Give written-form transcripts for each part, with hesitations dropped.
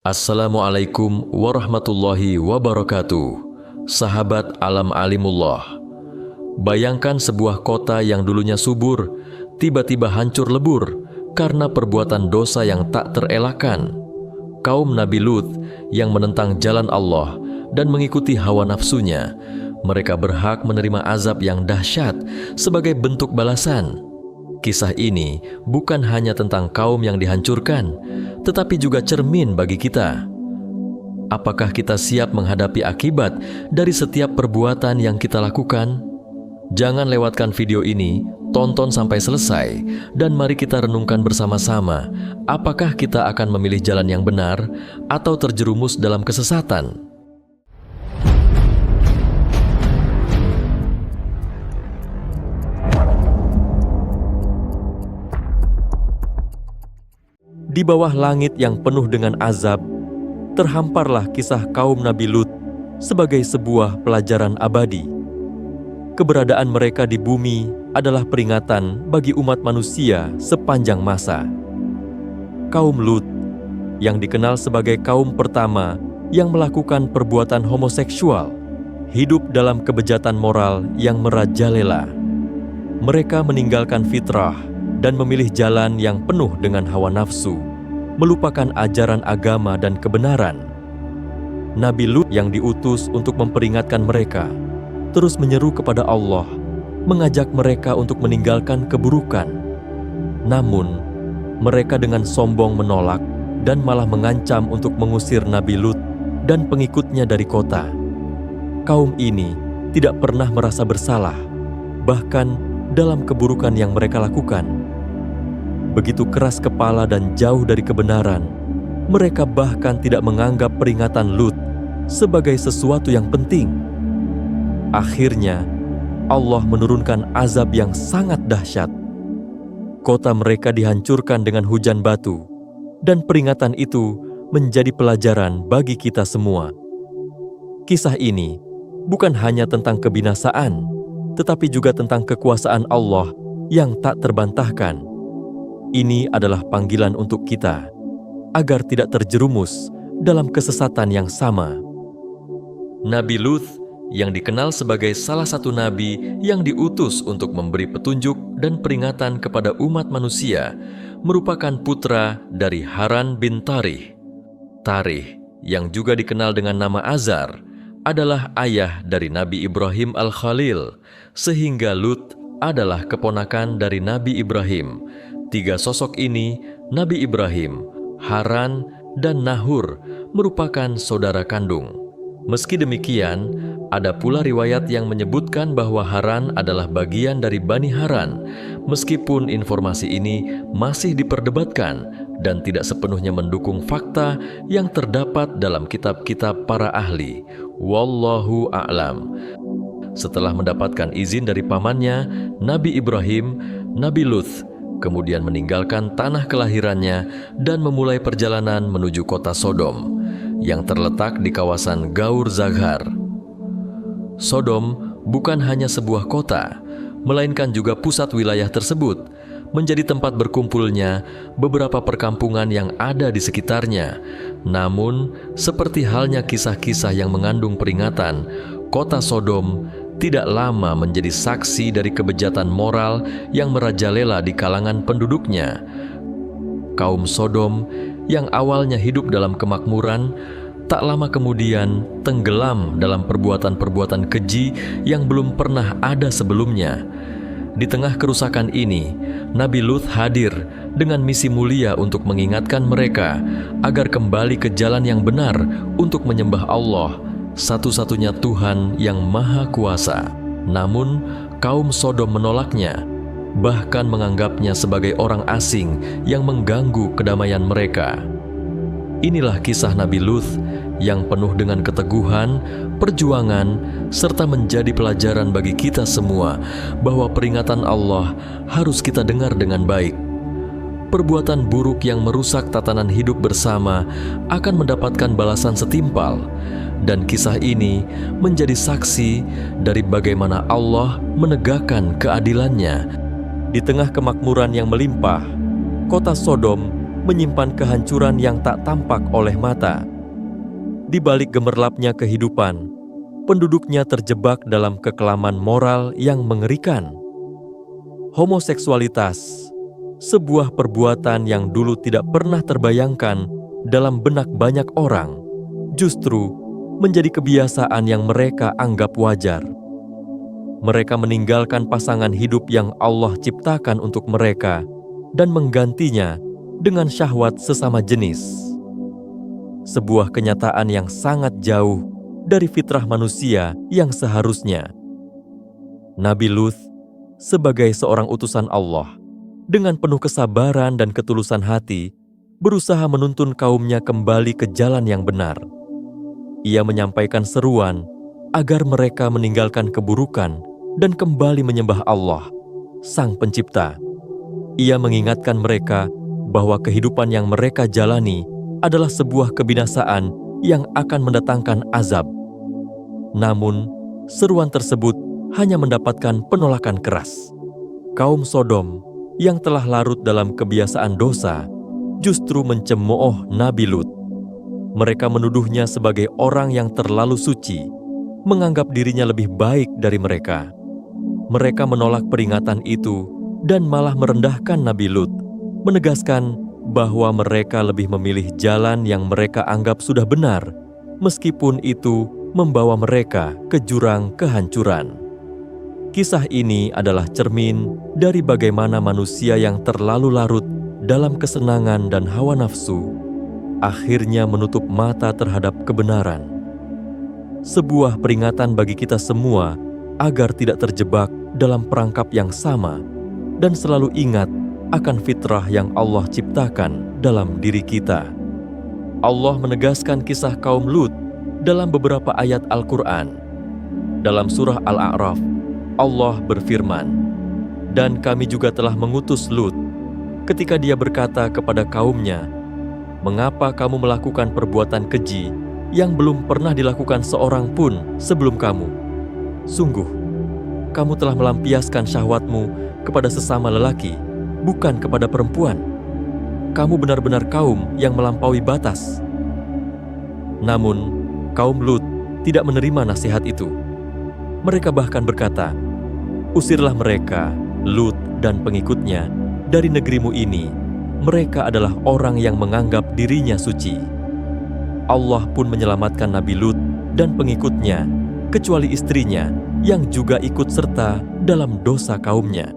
Assalamualaikum warahmatullahi wabarakatuh. Sahabat alam alimullah, bayangkan sebuah kota yang dulunya subur, tiba-tiba hancur lebur karena perbuatan dosa yang tak terelakkan. Kaum Nabi Lut yang menentang jalan Allah dan mengikuti hawa nafsunya, mereka berhak menerima azab yang dahsyat sebagai bentuk balasan. Kisah ini bukan hanya tentang kaum yang dihancurkan, tetapi juga cermin bagi kita. Apakah kita siap menghadapi akibat dari setiap perbuatan yang kita lakukan? Jangan lewatkan video ini, tonton sampai selesai, dan mari kita renungkan bersama-sama, apakah kita akan memilih jalan yang benar atau terjerumus dalam kesesatan? Di bawah langit yang penuh dengan azab, terhamparlah kisah kaum Nabi Lut sebagai sebuah pelajaran abadi. Keberadaan mereka di bumi adalah peringatan bagi umat manusia sepanjang masa. Kaum Lut, yang dikenal sebagai kaum pertama yang melakukan perbuatan homoseksual, hidup dalam kebejatan moral yang merajalela. Mereka meninggalkan fitrah dan memilih jalan yang penuh dengan hawa nafsu, melupakan ajaran agama dan kebenaran. Nabi Lut yang diutus untuk memperingatkan mereka, terus menyeru kepada Allah, mengajak mereka untuk meninggalkan keburukan. Namun, mereka dengan sombong menolak dan malah mengancam untuk mengusir Nabi Lut dan pengikutnya dari kota. Kaum ini tidak pernah merasa bersalah, bahkan dalam keburukan yang mereka lakukan. Begitu keras kepala dan jauh dari kebenaran, mereka bahkan tidak menganggap peringatan Lut sebagai sesuatu yang penting. Akhirnya, Allah menurunkan azab yang sangat dahsyat. Kota mereka dihancurkan dengan hujan batu, dan peringatan itu menjadi pelajaran bagi kita semua. Kisah ini bukan hanya tentang kebinasaan, tetapi juga tentang kekuasaan Allah yang tak terbantahkan. Ini adalah panggilan untuk kita, agar tidak terjerumus dalam kesesatan yang sama. Nabi Lut, yang dikenal sebagai salah satu nabi yang diutus untuk memberi petunjuk dan peringatan kepada umat manusia, merupakan putra dari Haran bin Tarih. Tarih, yang juga dikenal dengan nama Azar, adalah ayah dari Nabi Ibrahim Al-Khalil, sehingga Lut adalah keponakan dari Nabi Ibrahim. Tiga sosok ini, Nabi Ibrahim, Haran, dan Nahur, merupakan saudara kandung. Meski demikian, ada pula riwayat yang menyebutkan bahwa Haran adalah bagian dari Bani Haran, meskipun informasi ini masih diperdebatkan dan tidak sepenuhnya mendukung fakta yang terdapat dalam kitab-kitab para ahli. Wallahu a'lam. Setelah mendapatkan izin dari pamannya, Nabi Ibrahim, Nabi Lut kemudian meninggalkan tanah kelahirannya dan memulai perjalanan menuju kota Sodom yang terletak di kawasan Gaur Zaghar. Sodom bukan hanya sebuah kota, melainkan juga pusat wilayah tersebut, menjadi tempat berkumpulnya beberapa perkampungan yang ada di sekitarnya. Namun, seperti halnya kisah-kisah yang mengandung peringatan, kota Sodom tidak lama menjadi saksi dari kebejatan moral yang merajalela di kalangan penduduknya. Kaum Sodom yang awalnya hidup dalam kemakmuran, tak lama kemudian tenggelam dalam perbuatan-perbuatan keji yang belum pernah ada sebelumnya. Di tengah kerusakan ini, Nabi Lut hadir dengan misi mulia untuk mengingatkan mereka agar kembali ke jalan yang benar untuk menyembah Allah, satu-satunya Tuhan yang Maha Kuasa. Namun, kaum Sodom menolaknya, bahkan menganggapnya sebagai orang asing yang mengganggu kedamaian mereka. Inilah kisah Nabi Lut yang penuh dengan keteguhan, perjuangan, serta menjadi pelajaran bagi kita semua bahwa peringatan Allah harus kita dengar dengan baik. Perbuatan buruk yang merusak tatanan hidup bersama akan mendapatkan balasan setimpal. Dan kisah ini menjadi saksi dari bagaimana Allah menegakkan keadilannya. Di tengah kemakmuran yang melimpah, kota Sodom menyimpan kehancuran yang tak tampak oleh mata. Di balik gemerlapnya kehidupan, penduduknya terjebak dalam kekelaman moral yang mengerikan. Homoseksualitas, sebuah perbuatan yang dulu tidak pernah terbayangkan dalam benak banyak orang, justru menjadi kebiasaan yang mereka anggap wajar. Mereka meninggalkan pasangan hidup yang Allah ciptakan untuk mereka dan menggantinya dengan syahwat sesama jenis. Sebuah kenyataan yang sangat jauh dari fitrah manusia yang seharusnya. Nabi Lut, sebagai seorang utusan Allah, dengan penuh kesabaran dan ketulusan hati, berusaha menuntun kaumnya kembali ke jalan yang benar. Ia menyampaikan seruan agar mereka meninggalkan keburukan dan kembali menyembah Allah, Sang Pencipta. Ia mengingatkan mereka bahwa kehidupan yang mereka jalani adalah sebuah kebinasaan yang akan mendatangkan azab. Namun, seruan tersebut hanya mendapatkan penolakan keras. Kaum Sodom yang telah larut dalam kebiasaan dosa justru mencemooh Nabi Lut. Mereka menuduhnya sebagai orang yang terlalu suci, menganggap dirinya lebih baik dari mereka. Mereka menolak peringatan itu dan malah merendahkan Nabi Lut, menegaskan bahwa mereka lebih memilih jalan yang mereka anggap sudah benar, meskipun itu membawa mereka ke jurang kehancuran. Kisah ini adalah cermin dari bagaimana manusia yang terlalu larut dalam kesenangan dan hawa nafsu akhirnya menutup mata terhadap kebenaran. Sebuah peringatan bagi kita semua agar tidak terjebak dalam perangkap yang sama dan selalu ingat akan fitrah yang Allah ciptakan dalam diri kita. Allah menegaskan kisah kaum Lut dalam beberapa ayat Al-Quran. Dalam surah Al-A'raf, Allah berfirman, "Dan kami juga telah mengutus Lut ketika dia berkata kepada kaumnya, 'Mengapa kamu melakukan perbuatan keji yang belum pernah dilakukan seorang pun sebelum kamu? Sungguh, kamu telah melampiaskan syahwatmu kepada sesama lelaki, bukan kepada perempuan. Kamu benar-benar kaum yang melampaui batas.'" Namun, kaum Lut tidak menerima nasihat itu. Mereka bahkan berkata, "Usirlah mereka, Lut dan pengikutnya, dari negerimu ini. Mereka adalah orang yang menganggap dirinya suci." Allah pun menyelamatkan Nabi Lut dan pengikutnya, kecuali istrinya yang juga ikut serta dalam dosa kaumnya.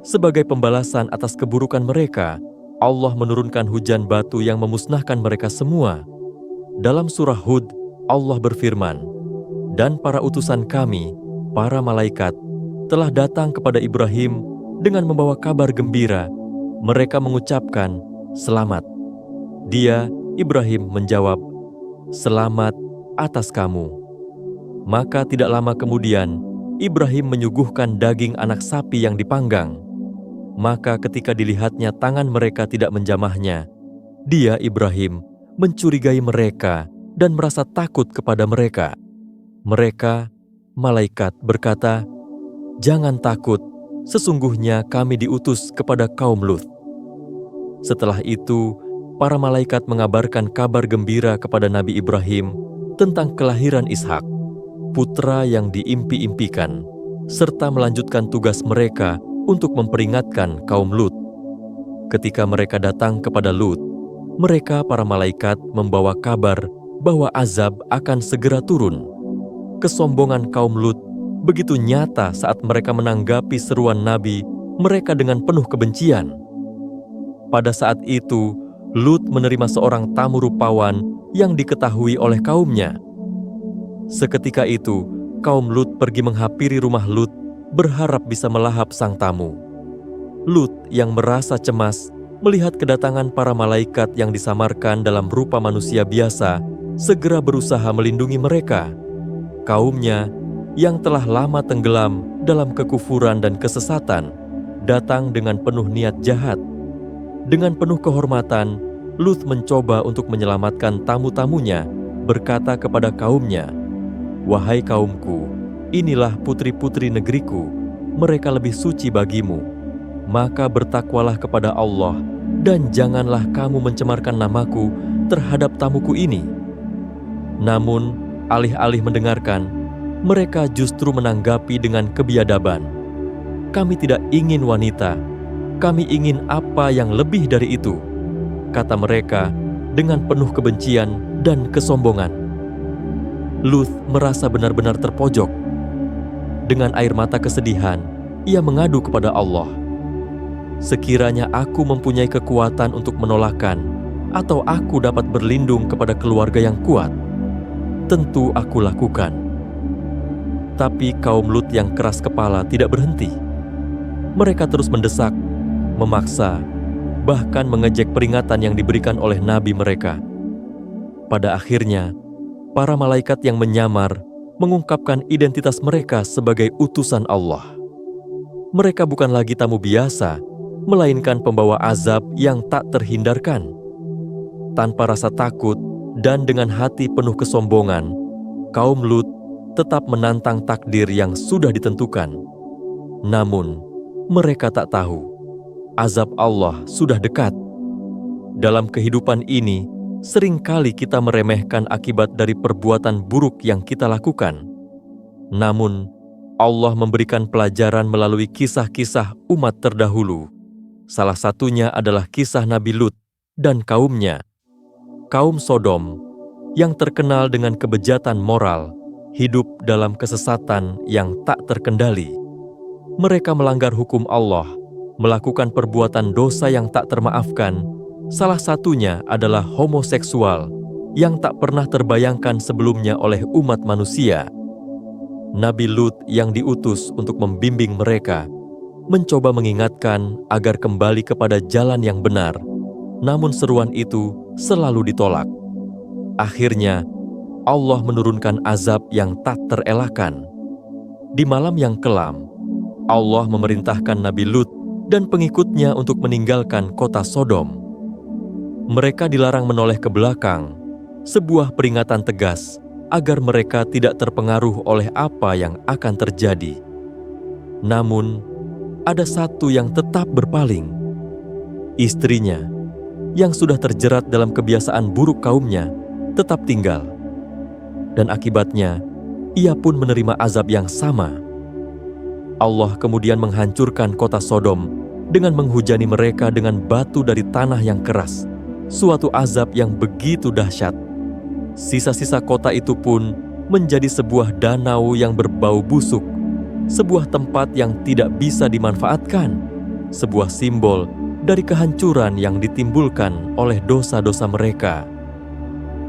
Sebagai pembalasan atas keburukan mereka, Allah menurunkan hujan batu yang memusnahkan mereka semua. Dalam surah Hud, Allah berfirman, "Dan para utusan kami, para malaikat, telah datang kepada Ibrahim dengan membawa kabar gembira. Mereka mengucapkan, 'Selamat.' Dia, Ibrahim, menjawab, 'Selamat atas kamu.' Maka tidak lama kemudian, Ibrahim menyuguhkan daging anak sapi yang dipanggang. Maka ketika dilihatnya tangan mereka tidak menjamahnya, dia, Ibrahim, mencurigai mereka dan merasa takut kepada mereka. Mereka, malaikat, berkata, 'Jangan takut, sesungguhnya kami diutus kepada kaum Lut.' Setelah itu, para malaikat mengabarkan kabar gembira kepada Nabi Ibrahim tentang kelahiran Ishak, putra yang diimpi-impikan, serta melanjutkan tugas mereka untuk memperingatkan kaum Lut. Ketika mereka datang kepada Lut, mereka, para malaikat, membawa kabar bahwa azab akan segera turun. Kesombongan kaum Lut begitu nyata saat mereka menanggapi seruan Nabi mereka dengan penuh kebencian. Pada saat itu, Lut menerima seorang tamu rupawan yang diketahui oleh kaumnya. Seketika itu, kaum Lut pergi menghampiri rumah Lut, berharap bisa melahap sang tamu. Lut yang merasa cemas melihat kedatangan para malaikat yang disamarkan dalam rupa manusia biasa, segera berusaha melindungi mereka. Kaumnya yang telah lama tenggelam dalam kekufuran dan kesesatan, datang dengan penuh niat jahat. Dengan penuh kehormatan, Lut mencoba untuk menyelamatkan tamu-tamunya, berkata kepada kaumnya, "Wahai kaumku, inilah putri-putri negeriku, mereka lebih suci bagimu. Maka bertakwalah kepada Allah dan janganlah kamu mencemarkan namaku terhadap tamuku ini." Namun, alih-alih mendengarkan, mereka justru menanggapi dengan kebiadaban. "Kami tidak ingin wanita, kami ingin apa yang lebih dari itu," kata mereka dengan penuh kebencian dan kesombongan. Lut merasa benar-benar terpojok. Dengan air mata kesedihan, ia mengadu kepada Allah. "Sekiranya aku mempunyai kekuatan untuk menolakkan, atau aku dapat berlindung kepada keluarga yang kuat, tentu aku lakukan." Tapi kaum Lut yang keras kepala tidak berhenti. Mereka terus mendesak, memaksa, bahkan mengejek peringatan yang diberikan oleh nabi mereka. Pada akhirnya, para malaikat yang menyamar mengungkapkan identitas mereka sebagai utusan Allah. Mereka bukan lagi tamu biasa, melainkan pembawa azab yang tak terhindarkan. Tanpa rasa takut dan dengan hati penuh kesombongan, kaum Lut tetap menantang takdir yang sudah ditentukan. Namun, mereka tak tahu, azab Allah sudah dekat. Dalam kehidupan ini, seringkali kita meremehkan akibat dari perbuatan buruk yang kita lakukan. Namun, Allah memberikan pelajaran melalui kisah-kisah umat terdahulu. Salah satunya adalah kisah Nabi Lut dan kaumnya. Kaum Sodom yang terkenal dengan kebejatan moral, hidup dalam kesesatan yang tak terkendali. Mereka melanggar hukum Allah, melakukan perbuatan dosa yang tak termaafkan. Salah satunya adalah homoseksual yang tak pernah terbayangkan sebelumnya oleh umat manusia. Nabi Lut yang diutus untuk membimbing mereka, mencoba mengingatkan agar kembali kepada jalan yang benar, namun seruan itu selalu ditolak. Akhirnya, Allah menurunkan azab yang tak terelakkan. Di malam yang kelam, Allah memerintahkan Nabi Lut dan pengikutnya untuk meninggalkan kota Sodom. Mereka dilarang menoleh ke belakang, sebuah peringatan tegas agar mereka tidak terpengaruh oleh apa yang akan terjadi. Namun, ada satu yang tetap berpaling. Istrinya, yang sudah terjerat dalam kebiasaan buruk kaumnya, tetap tinggal. Dan akibatnya, ia pun menerima azab yang sama. Allah kemudian menghancurkan kota Sodom dengan menghujani mereka dengan batu dari tanah yang keras, suatu azab yang begitu dahsyat. Sisa-sisa kota itu pun menjadi sebuah danau yang berbau busuk, sebuah tempat yang tidak bisa dimanfaatkan, sebuah simbol dari kehancuran yang ditimbulkan oleh dosa-dosa mereka.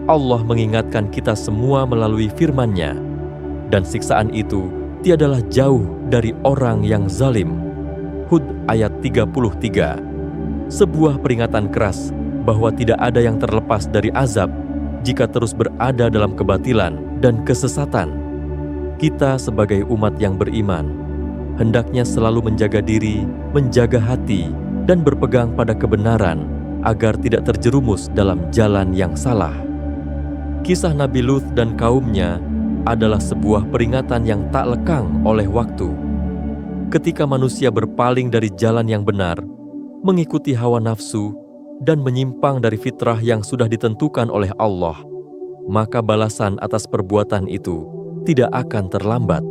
Allah mengingatkan kita semua melalui firman-Nya, dan siksaan itu tiadalah jauh dari orang yang zalim. Hud ayat 33. Sebuah peringatan keras bahwa tidak ada yang terlepas dari azab jika terus berada dalam kebatilan dan kesesatan. Kita sebagai umat yang beriman, hendaknya selalu menjaga diri, menjaga hati, dan berpegang pada kebenaran agar tidak terjerumus dalam jalan yang salah. Kisah Nabi Lut dan kaumnya adalah sebuah peringatan yang tak lekang oleh waktu. Ketika manusia berpaling dari jalan yang benar, mengikuti hawa nafsu, dan menyimpang dari fitrah yang sudah ditentukan oleh Allah, maka balasan atas perbuatan itu tidak akan terlambat.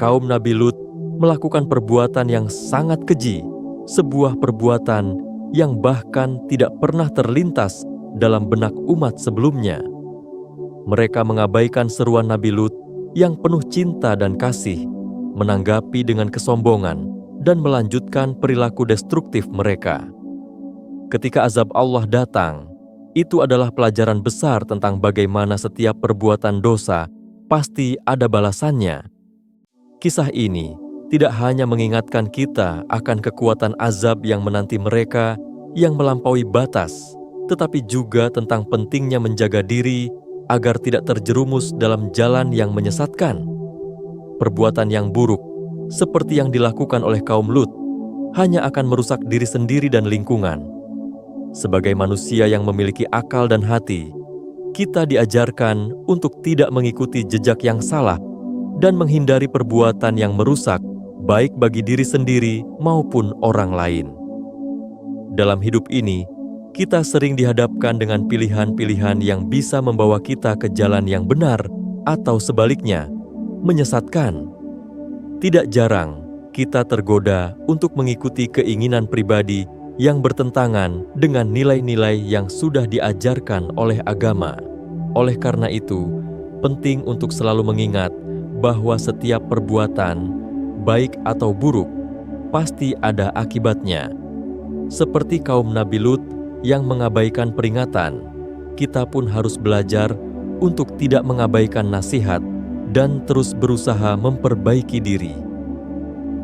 Kaum Nabi Lut melakukan perbuatan yang sangat keji, sebuah perbuatan yang bahkan tidak pernah terlintas dalam benak umat sebelumnya. Mereka mengabaikan seruan Nabi Lut yang penuh cinta dan kasih, menanggapi dengan kesombongan, dan melanjutkan perilaku destruktif mereka. Ketika azab Allah datang, itu adalah pelajaran besar tentang bagaimana setiap perbuatan dosa pasti ada balasannya. Kisah ini tidak hanya mengingatkan kita akan kekuatan azab yang menanti mereka yang melampaui batas, tetapi juga tentang pentingnya menjaga diri agar tidak terjerumus dalam jalan yang menyesatkan. Perbuatan yang buruk, seperti yang dilakukan oleh kaum Lut, hanya akan merusak diri sendiri dan lingkungan. Sebagai manusia yang memiliki akal dan hati, kita diajarkan untuk tidak mengikuti jejak yang salah dan menghindari perbuatan yang merusak, baik bagi diri sendiri maupun orang lain. Dalam hidup ini, kita sering dihadapkan dengan pilihan-pilihan yang bisa membawa kita ke jalan yang benar atau sebaliknya, menyesatkan. Tidak jarang kita tergoda untuk mengikuti keinginan pribadi yang bertentangan dengan nilai-nilai yang sudah diajarkan oleh agama. Oleh karena itu, penting untuk selalu mengingat bahwa setiap perbuatan, baik atau buruk, pasti ada akibatnya. Seperti kaum Nabi Lut yang mengabaikan peringatan, kita pun harus belajar untuk tidak mengabaikan nasihat dan terus berusaha memperbaiki diri.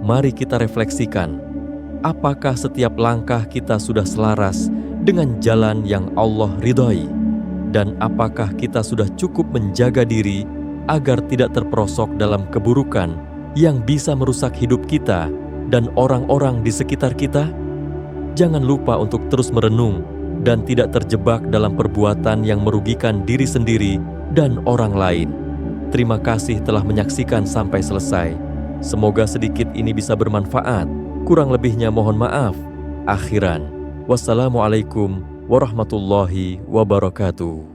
Mari kita refleksikan, apakah setiap langkah kita sudah selaras dengan jalan yang Allah ridhai? Dan apakah kita sudah cukup menjaga diri agar tidak terperosok dalam keburukan yang bisa merusak hidup kita dan orang-orang di sekitar kita? Jangan lupa untuk terus merenung dan tidak terjebak dalam perbuatan yang merugikan diri sendiri dan orang lain. Terima kasih telah menyaksikan sampai selesai. Semoga sedikit ini bisa bermanfaat. Kurang lebihnya mohon maaf. Akhiran, wassalamualaikum warahmatullahi wabarakatuh.